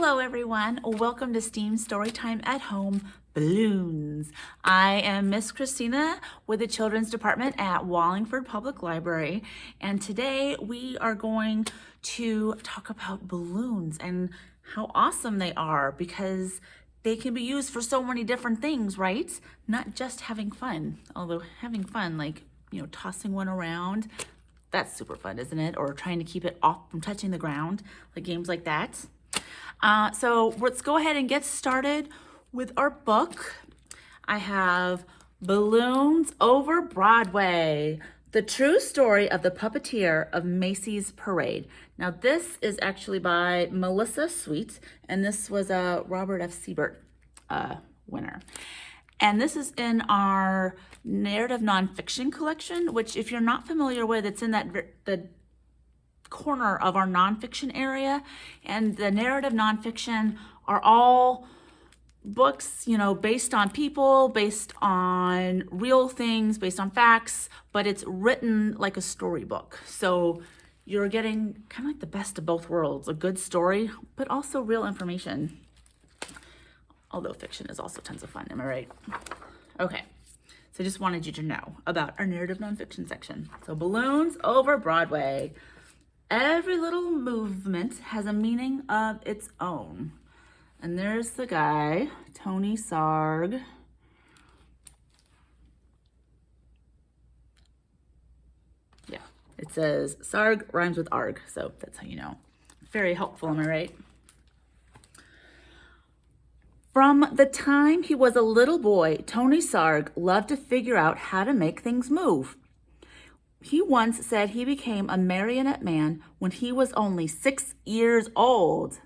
Hello everyone, welcome to STEAM Storytime at Home Balloons. I am Miss Christina with the Children's Department at Wallingford Public Library, and today we are going to talk about balloons and how awesome they are because they can be used for so many different things, right? Not just having fun, although having fun like, tossing one around, that's super fun, isn't it? Or trying to keep it off from touching the ground, like games like that. So let's go ahead and get started with our book. I have Balloons Over Broadway, the true story of the Puppeteer of Macy's Parade. Now this is actually by Melissa Sweet, and this was a Robert F. Siebert winner. And this is in our narrative nonfiction collection, which if you're not familiar with, it's in the corner of our nonfiction area. And the narrative nonfiction are all books, based on people, based on real things, based on facts, but it's written like a storybook. So you're getting kind of like the best of both worlds, a good story, but also real information. Although fiction is also tons of fun, am I right? Okay, so just wanted you to know about our narrative nonfiction section. So Balloons Over Broadway. Every little movement has a meaning of its own. And there's the guy, Tony Sarg. Yeah, it says Sarg rhymes with arg, so that's how you know. Very helpful, am I right? From the time he was a little boy, Tony Sarg loved to figure out how to make things move. He once said he became a marionette man when he was only 6 years old.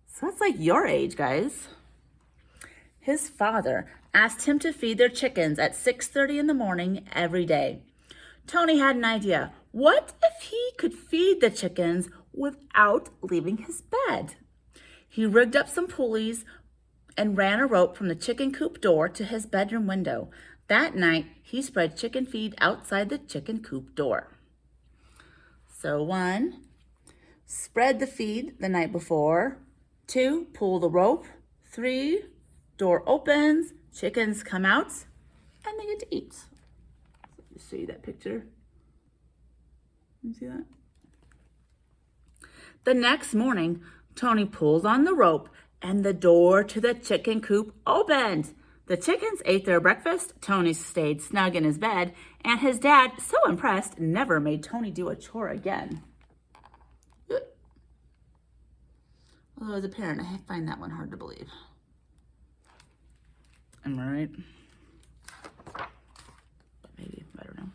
So that's like your age, guys. His father asked him to feed their chickens at 6:30 in the morning every day. Tony had an idea. What if he could feed the chickens without leaving his bed? He rigged up some pulleys and ran a rope from the chicken coop door to his bedroom window. That night, he spread chicken feed outside the chicken coop door. So 1, spread the feed the night before. 2, pull the rope. 3, door opens, chickens come out, and they get to eat. Let me show you that picture. You see that? The next morning, Tony pulled on the rope and the door to the chicken coop opened. The chickens ate their breakfast, Tony stayed snug in his bed, and his dad, so impressed, never made Tony do a chore again. Although as a parent, I find that one hard to believe. Am I right? But maybe, I don't know.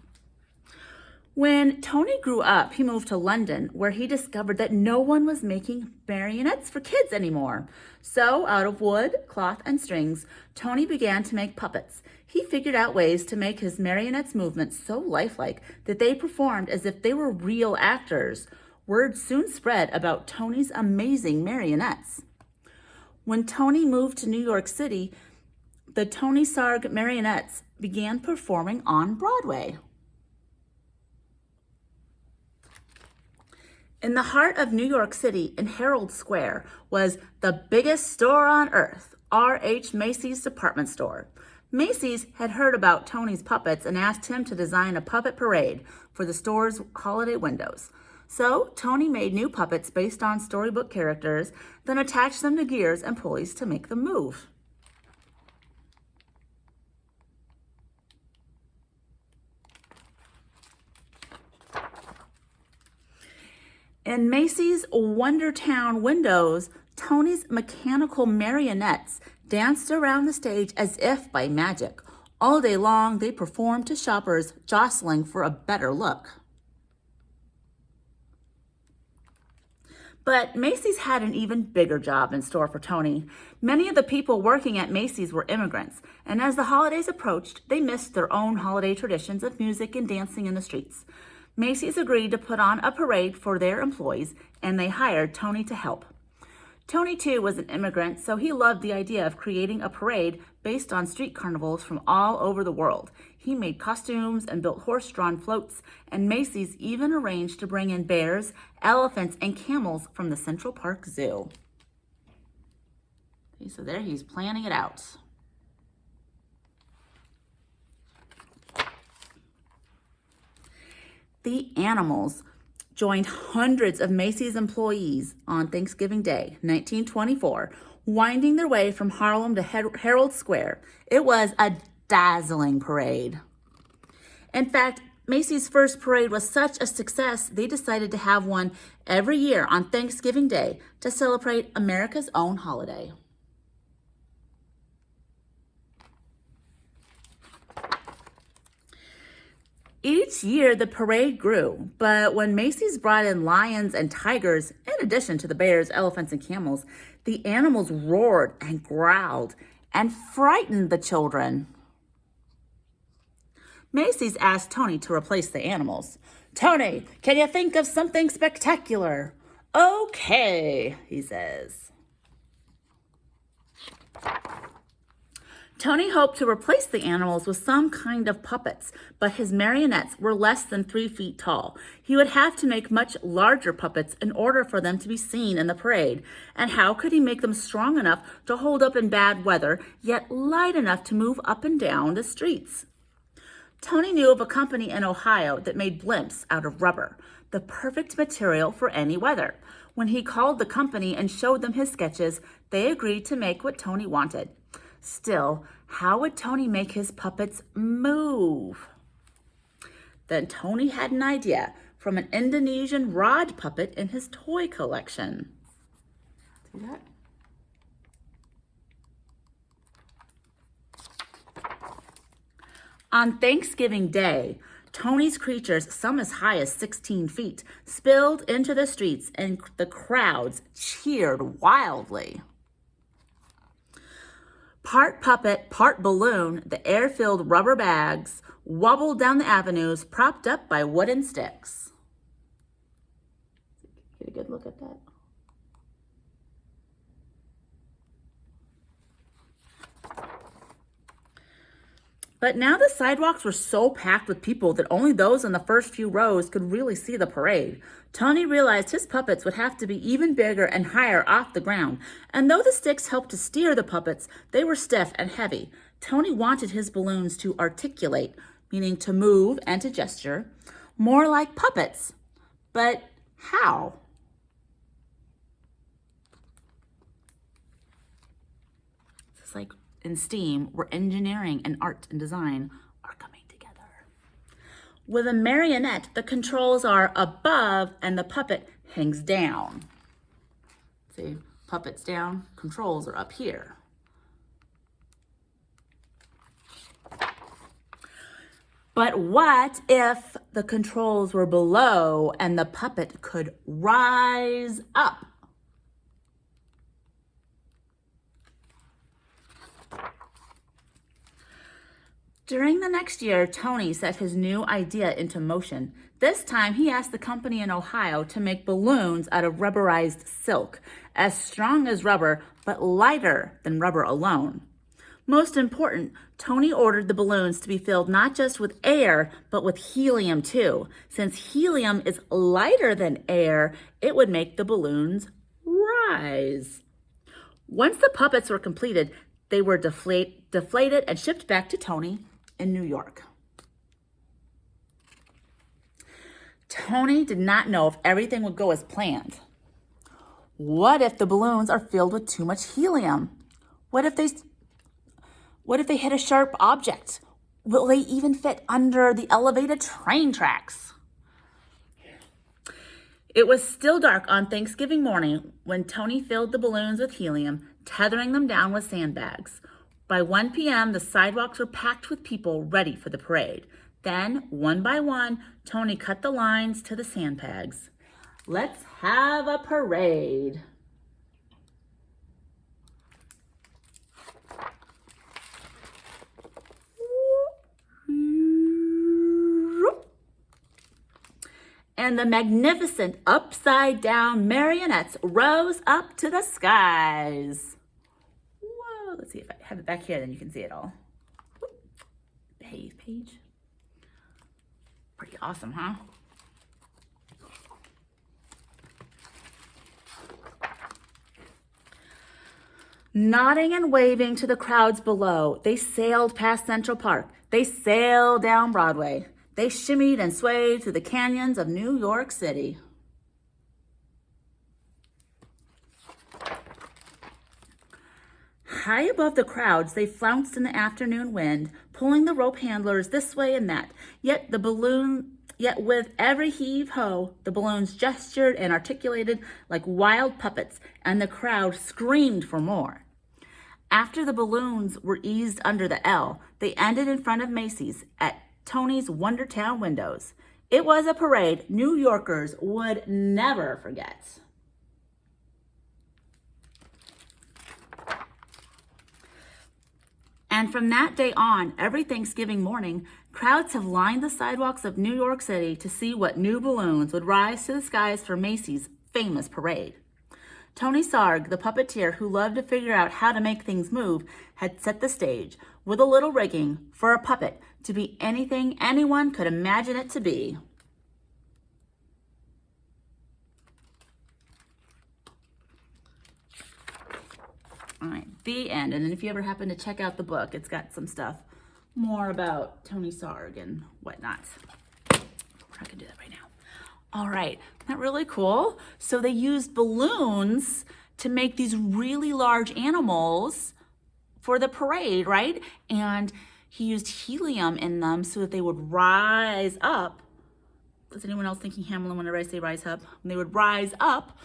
When Tony grew up, he moved to London, where he discovered that no one was making marionettes for kids anymore. So, out of wood, cloth, and strings, Tony began to make puppets. He figured out ways to make his marionettes' movements so lifelike that they performed as if they were real actors. Word soon spread about Tony's amazing marionettes. When Tony moved to New York City, the Tony Sarg marionettes began performing on Broadway. In the heart of New York City, in Herald Square, was the biggest store on earth, R.H. Macy's department store. Macy's had heard about Tony's puppets and asked him to design a puppet parade for the store's holiday windows. So Tony made new puppets based on storybook characters, then attached them to gears and pulleys to make them move. In Macy's Wondertown windows, Tony's mechanical marionettes danced around the stage as if by magic. All day long, they performed to shoppers jostling for a better look. But Macy's had an even bigger job in store for Tony. Many of the people working at Macy's were immigrants, and as the holidays approached, they missed their own holiday traditions of music and dancing in the streets. Macy's agreed to put on a parade for their employees, and they hired Tony to help. Tony, too, was an immigrant, so he loved the idea of creating a parade based on street carnivals from all over the world. He made costumes and built horse-drawn floats, and Macy's even arranged to bring in bears, elephants, and camels from the Central Park Zoo. Okay, so there he's planning it out. The animals joined hundreds of Macy's employees on Thanksgiving Day, 1924, winding their way from Harlem to Herald Square. It was a dazzling parade. In fact, Macy's first parade was such a success, they decided to have one every year on Thanksgiving Day to celebrate America's own holiday. Each year, the parade grew, but when Macy's brought in lions and tigers, in addition to the bears, elephants, and camels, the animals roared and growled and frightened the children. Macy's asked Tony to replace the animals. "Tony, can you think of something spectacular?" "Okay," he says. Tony hoped to replace the animals with some kind of puppets, but his marionettes were less than 3 feet tall. He would have to make much larger puppets in order for them to be seen in the parade. And how could he make them strong enough to hold up in bad weather, yet light enough to move up and down the streets? Tony knew of a company in Ohio that made blimps out of rubber, the perfect material for any weather. When he called the company and showed them his sketches, they agreed to make what Tony wanted. Still, how would Tony make his puppets move? Then Tony had an idea from an Indonesian rod puppet in his toy collection. See that? On Thanksgiving Day, Tony's creatures, some as high as 16 feet, spilled into the streets and the crowds cheered wildly. Part puppet, part balloon, the air-filled rubber bags wobbled down the avenues, propped up by wooden sticks. Get a good look at that. But now the sidewalks were so packed with people that only those in the first few rows could really see the parade. Tony realized his puppets would have to be even bigger and higher off the ground. And though the sticks helped to steer the puppets, they were stiff and heavy. Tony wanted his balloons to articulate, meaning to move and to gesture, more like puppets. But how? It's like in STEAM, where engineering and art and design are coming together. With a marionette, the controls are above and the puppet hangs down. See, puppet's down, controls are up here. But what if the controls were below and the puppet could rise up? During the next year, Tony set his new idea into motion. This time, he asked the company in Ohio to make balloons out of rubberized silk, as strong as rubber, but lighter than rubber alone. Most important, Tony ordered the balloons to be filled not just with air, but with helium too. Since helium is lighter than air, it would make the balloons rise. Once the puppets were completed, they were deflated and shipped back to Tony in New York. Tony did not know if everything would go as planned. What if the balloons are filled with too much helium? What if they hit a sharp object? Will they even fit under the elevated train tracks? It was still dark on Thanksgiving morning when Tony filled the balloons with helium, tethering them down with sandbags. By 1 p.m., the sidewalks were packed with people ready for the parade. Then, one by one, Tony cut the lines to the sandbags. Let's have a parade. And the magnificent upside-down marionettes rose up to the skies. Whoa, let's see if I have it back here, then you can see it all. Behave page. Pretty awesome, huh? Nodding and waving to the crowds below, they sailed past Central Park. They sailed down Broadway. They shimmied and swayed through the canyons of New York City. High above the crowds, they flounced in the afternoon wind, pulling the rope handlers this way and that. Yet with every heave-ho, the balloons gestured and articulated like wild puppets, and the crowd screamed for more. After the balloons were eased under the L, they ended in front of Macy's at Tony's Wondertown windows. It was a parade New Yorkers would never forget. And from that day on, every Thanksgiving morning, crowds have lined the sidewalks of New York City to see what new balloons would rise to the skies for Macy's famous parade. Tony Sarg, the puppeteer who loved to figure out how to make things move, had set the stage with a little rigging for a puppet to be anything anyone could imagine it to be. All right, the end. And then if you ever happen to check out the book, it's got some stuff more about Tony Sarg and whatnot. We're not gonna do that right now. All right, isn't that really cool? So they used balloons to make these really large animals for the parade, right? And he used helium in them so that they would rise up. Is anyone else thinking Hamlin whenever I say rise up? When they would rise up,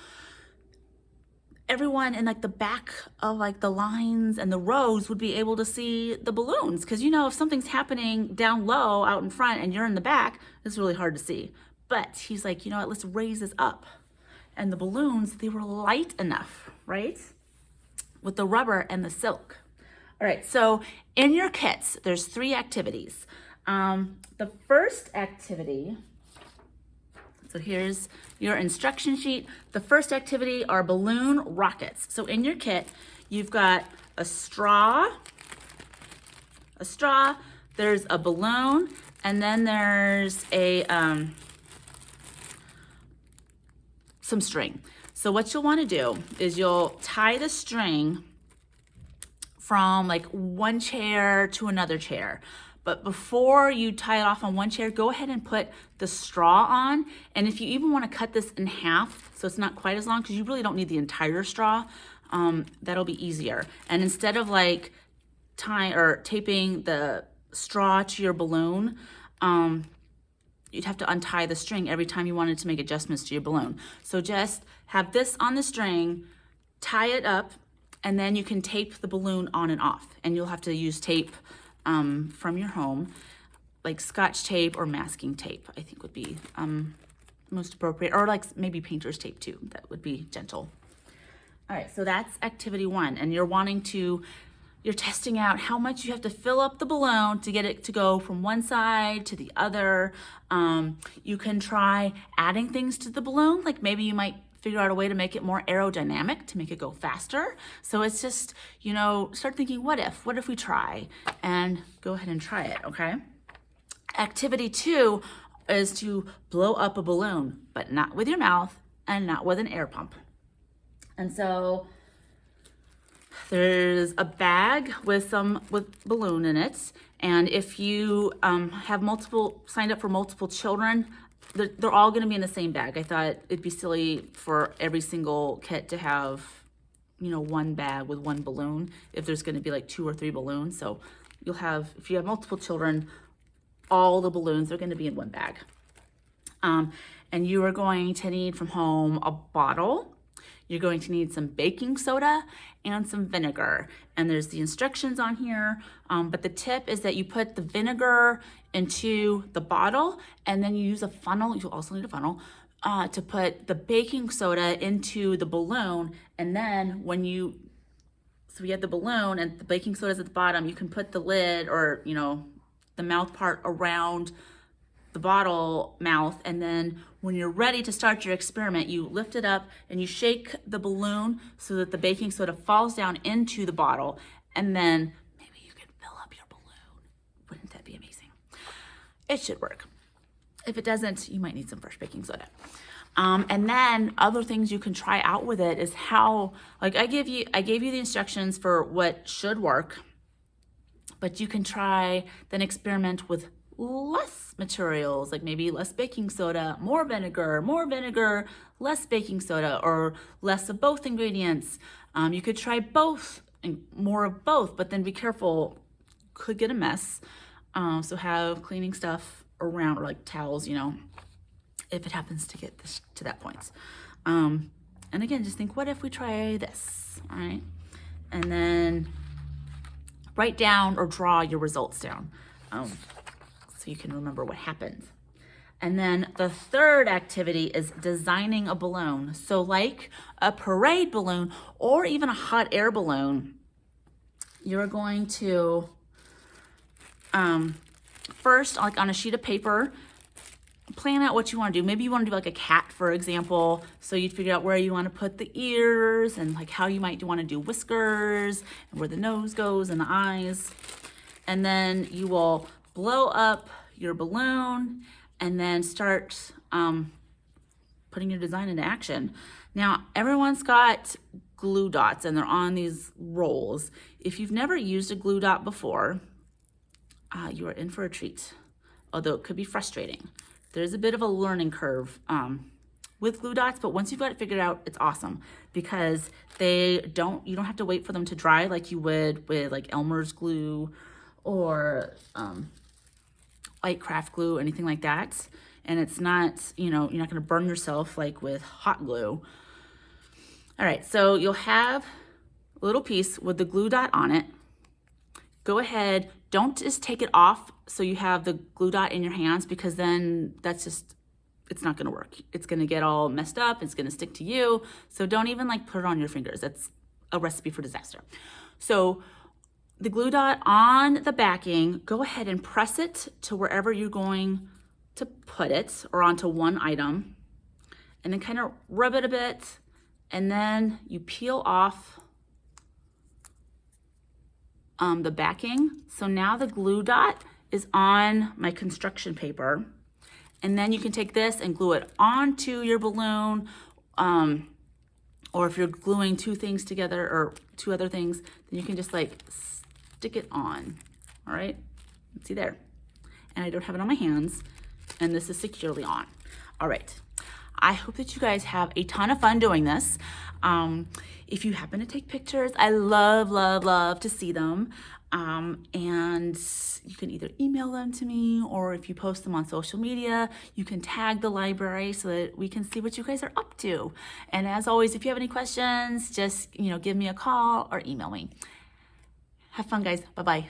everyone in like the back of like the lines and the rows would be able to see the balloons. Because you know, if something's happening down low out in front and you're in the back, it's really hard to see. But he's like, you know what, let's raise this up. And the balloons, they were light enough, right? With the rubber and the silk. All right, so in your kits, there's 3 activities. The first activity, so here's your instruction sheet. The first activity are balloon rockets. So in your kit, you've got a straw, there's a balloon, and then there's a some string. So what you'll want to do is you'll tie the string from like one chair to another chair. But before you tie it off on one chair, go ahead and put the straw on. And if you even want to cut this in half, so it's not quite as long, because you really don't need the entire straw, that'll be easier. And instead of like tying or taping the straw to your balloon, you'd have to untie the string every time you wanted to make adjustments to your balloon. So just have this on the string, tie it up, and then you can tape the balloon on and off. And you'll have to use tape from your home, like Scotch tape or masking tape, I think would be most appropriate, or like maybe painter's tape too. That would be gentle. All right, so that's activity 1, and you're testing out how much you have to fill up the balloon to get it to go from one side to the other. You can try adding things to the balloon, like maybe you might figure out a way to make it more aerodynamic to make it go faster. So it's just, you know, start thinking, what if we try? And go ahead and try it, okay? Activity 2 is to blow up a balloon, but not with your mouth and not with an air pump. And so there's a bag with balloon in it. And if you have signed up for multiple children, they're all going to be in the same bag. I thought it'd be silly for every single kit to have, you know, one bag with one balloon if there's going to be like 2 or 3 balloons. So you'll have, if you have multiple children, all the balloons are going to be in one bag. And you are going to need from home a bottle. You're going to need some baking soda and some vinegar. And there's the instructions on here. But the tip is that you put the vinegar into the bottle, and then you use a funnel. You'll also need a funnel to put the baking soda into the balloon. And then so we have the balloon and the baking soda's at the bottom, you can put the lid or, you know, the mouth part around the bottle mouth, and then when you're ready to start your experiment, you lift it up and you shake the balloon so that the baking soda falls down into the bottle, and then maybe you can fill up your balloon. Wouldn't that be amazing? It should work. If it doesn't, you might need some fresh baking soda. And then other things you can try out with it is how, like I gave you the instructions for what should work, but you can try, then experiment with less materials, like maybe less baking soda, more vinegar, less baking soda, or less of both ingredients. You could try both and more of both, but then be careful, could get a mess. So have cleaning stuff around, or like towels, if it happens to get this, to that point. And again, just think, what if we try this, all right? And then write down or draw your results down, so you can remember what happened. And then the third activity is designing a balloon. So like a parade balloon or even a hot air balloon, you're going to, first, like on a sheet of paper, plan out what you want to do. Maybe you want to do like a cat, for example. So you'd figure out where you want to put the ears and like how you might want to do whiskers and where the nose goes and the eyes. And then you will blow up your balloon and then start putting your design into action. Now, everyone's got glue dots and they're on these rolls. If you've never used a glue dot before, you are in for a treat, although it could be frustrating. There's a bit of a learning curve with glue dots, but once you've got it figured out, it's awesome because you don't have to wait for them to dry like you would with like Elmer's glue or white craft glue, anything like that. And it's not, you're not going to burn yourself like with hot glue. All right, so you'll have a little piece with the glue dot on it. Go ahead, don't just take it off so you have the glue dot in your hands, because then it's not gonna work. It's gonna get all messed up, it's gonna stick to you. So don't even like put it on your fingers. That's a recipe for disaster. So the glue dot on the backing, go ahead and press it to wherever you're going to put it, or onto one item, and then kind of rub it a bit, and then you peel off the backing. So now the glue dot is on my construction paper, and then you can take this and glue it onto your balloon, or if you're gluing two things together or two other things, then you can just like stick it on. All right, see there, and I don't have it on my hands, and this is securely on. All right, I hope that you guys have a ton of fun doing this. If you happen to take pictures, I love to see them. And you can either email them to me, or if you post them on social media, you can tag the library so that we can see what you guys are up to. And as always, if you have any questions, just, give me a call or email me. Have fun, guys. Bye-bye.